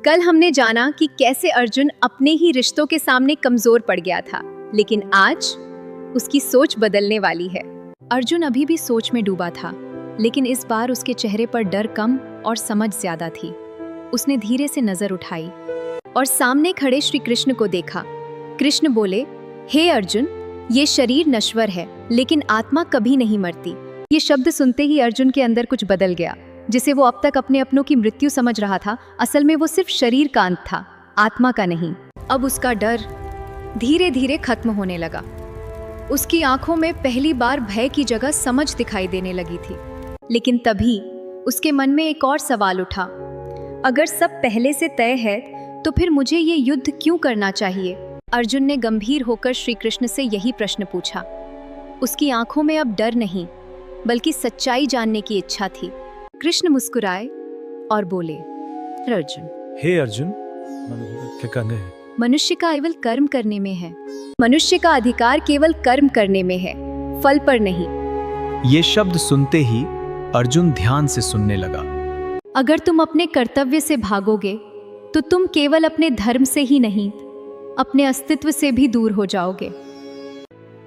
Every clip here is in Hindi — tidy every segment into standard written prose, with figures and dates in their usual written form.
कल हमने जाना कि कैसे अर्जुन अपने ही रिश्तों के सामने कमजोर पड़ गया था, लेकिन आज उसकी सोच बदलने वाली है। अर्जुन अभी भी सोच में डूबा था, लेकिन इस बार उसके चेहरे पर डर कम और समझ ज्यादा थी। उसने धीरे से नजर उठाई और सामने खड़े श्री कृष्ण को देखा। कृष्ण बोले, हे अर्जुन, ये शरीर नश्वर है, लेकिन आत्मा कभी नहीं मरती। ये शब्द सुनते ही अर्जुन के अंदर कुछ बदल गया। जिसे वो अब तक अपने अपनों की मृत्यु समझ रहा था, असल में वो सिर्फ शरीर का अंत था, आत्मा का नहीं। अब उसका डर धीरे धीरे खत्म होने लगा। उसकी आंखों में पहली बार भय की जगह समझ दिखाई देने लगी थी। लेकिन तभी उसके मन में एक और सवाल उठा, अगर सब पहले से तय है तो फिर मुझे ये युद्ध क्यों करना चाहिए? अर्जुन ने गंभीर होकर श्री कृष्ण से यही प्रश्न पूछा। उसकी आंखों में अब डर नहीं, बल्कि सच्चाई जानने की इच्छा थी। कृष्ण मुस्कुराए और बोले, अर्जुन, हे अर्जुन, क्या कहने हैं? मनुष्य का केवल कर्म करने में है। मनुष्य का अधिकार केवल कर्म करने में है, फल पर नहीं। ये शब्द सुनते ही अर्जुन ध्यान से सुनने लगा। अगर तुम अपने कर्तव्य से भागोगे तो तुम केवल अपने धर्म से ही नहीं, अपने अस्तित्व से भी दूर हो जाओगे।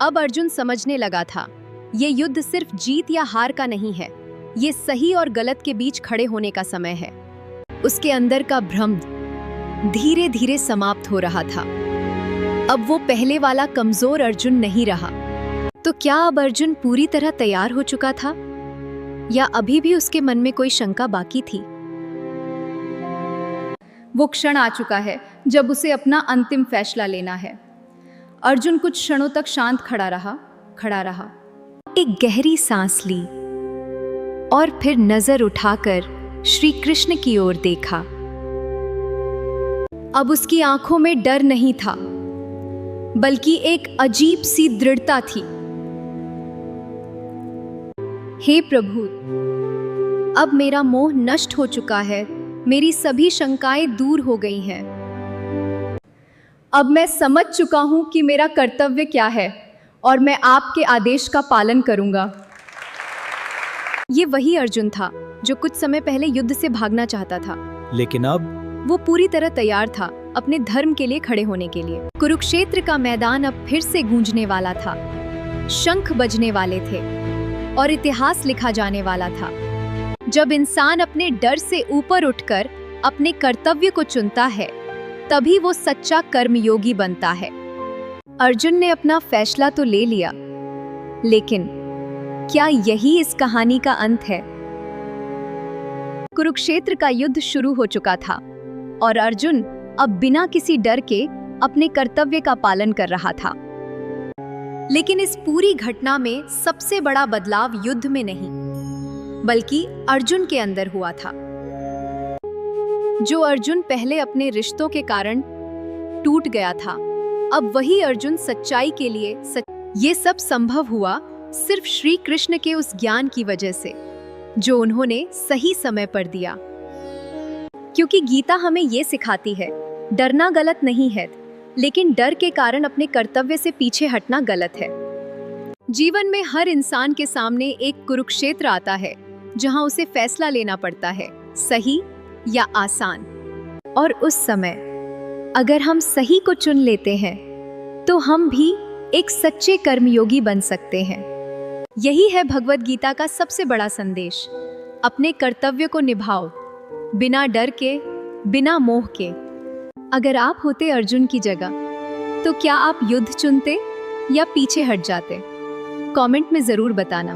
अब अर्जुन समझने लगा था, ये युद्ध सिर्फ जीत या हार का नहीं है, ये सही और गलत के बीच खड़े होने का समय है। उसके अंदर का भ्रम धीरे धीरे समाप्त हो रहा था। अब वो पहले वाला कमजोर अर्जुन नहीं रहा। तो क्या अब अर्जुन पूरी तरह तैयार हो चुका था, या अभी भी उसके मन में कोई शंका बाकी थी? वो क्षण आ चुका है जब उसे अपना अंतिम फैसला लेना है। अर्जुन कुछ क्षणों तक शांत खड़ा रहा। एक गहरी सांस ली और फिर नजर उठाकर श्री कृष्ण की ओर देखा। अब उसकी आंखों में डर नहीं था, बल्कि एक अजीब सी दृढ़ता थी। हे प्रभु, अब मेरा मोह नष्ट हो चुका है, मेरी सभी शंकाएं दूर हो गई हैं। अब मैं समझ चुका हूं कि मेरा कर्तव्य क्या है और मैं आपके आदेश का पालन करूंगा। ये वही अर्जुन था जो कुछ समय पहले युद्ध से भागना चाहता था, लेकिन अब वो पूरी तरह तैयार था अपने धर्म के लिए खड़े होने के लिए। कुरुक्षेत्र का मैदान अब फिर से गूंजने वाला था, शंख बजने वाले थे और इतिहास लिखा जाने वाला था। जब इंसान अपने डर से ऊपर उठकर अपने कर्तव्य को चुनता है, तभी वो सच्चा कर्मयोगी बनता है। अर्जुन ने अपना फैसला तो ले लिया, लेकिन क्या यही इस कहानी का अंत है? कुरुक्षेत्र का युद्ध शुरू हो चुका था और अर्जुन अब बिना किसी डर के अपने कर्तव्य का पालन कर रहा था। लेकिन इस पूरी घटना में सबसे बड़ा बदलाव युद्ध में नहीं, बल्कि अर्जुन के अंदर हुआ था। जो अर्जुन पहले अपने रिश्तों के कारण टूट गया था, अब वही अर्जुन सच्चाई के लिए ये सब संभव हुआ सिर्फ श्री कृष्ण के उस ज्ञान की वजह से जो उन्होंने सही समय पर दिया। क्योंकि गीता हमें ये सिखाती है, डरना गलत नहीं है, लेकिन डर के कारण अपने कर्तव्य से पीछे हटना गलत है। जीवन में हर इंसान के सामने एक कुरुक्षेत्र आता है, जहां उसे फैसला लेना पड़ता है, सही या आसान। और उस समय अगर हम सही को चुन लेते हैं, तो हम भी एक सच्चे कर्मयोगी बन सकते हैं। यही है भगवद गीता का सबसे बड़ा संदेश। अपने कर्तव्य को निभाओ, बिना डर के, बिना मोह के। अगर आप होते अर्जुन की जगह, तो क्या आप युद्ध चुनते या पीछे हट जाते? कमेंट में जरूर बताना।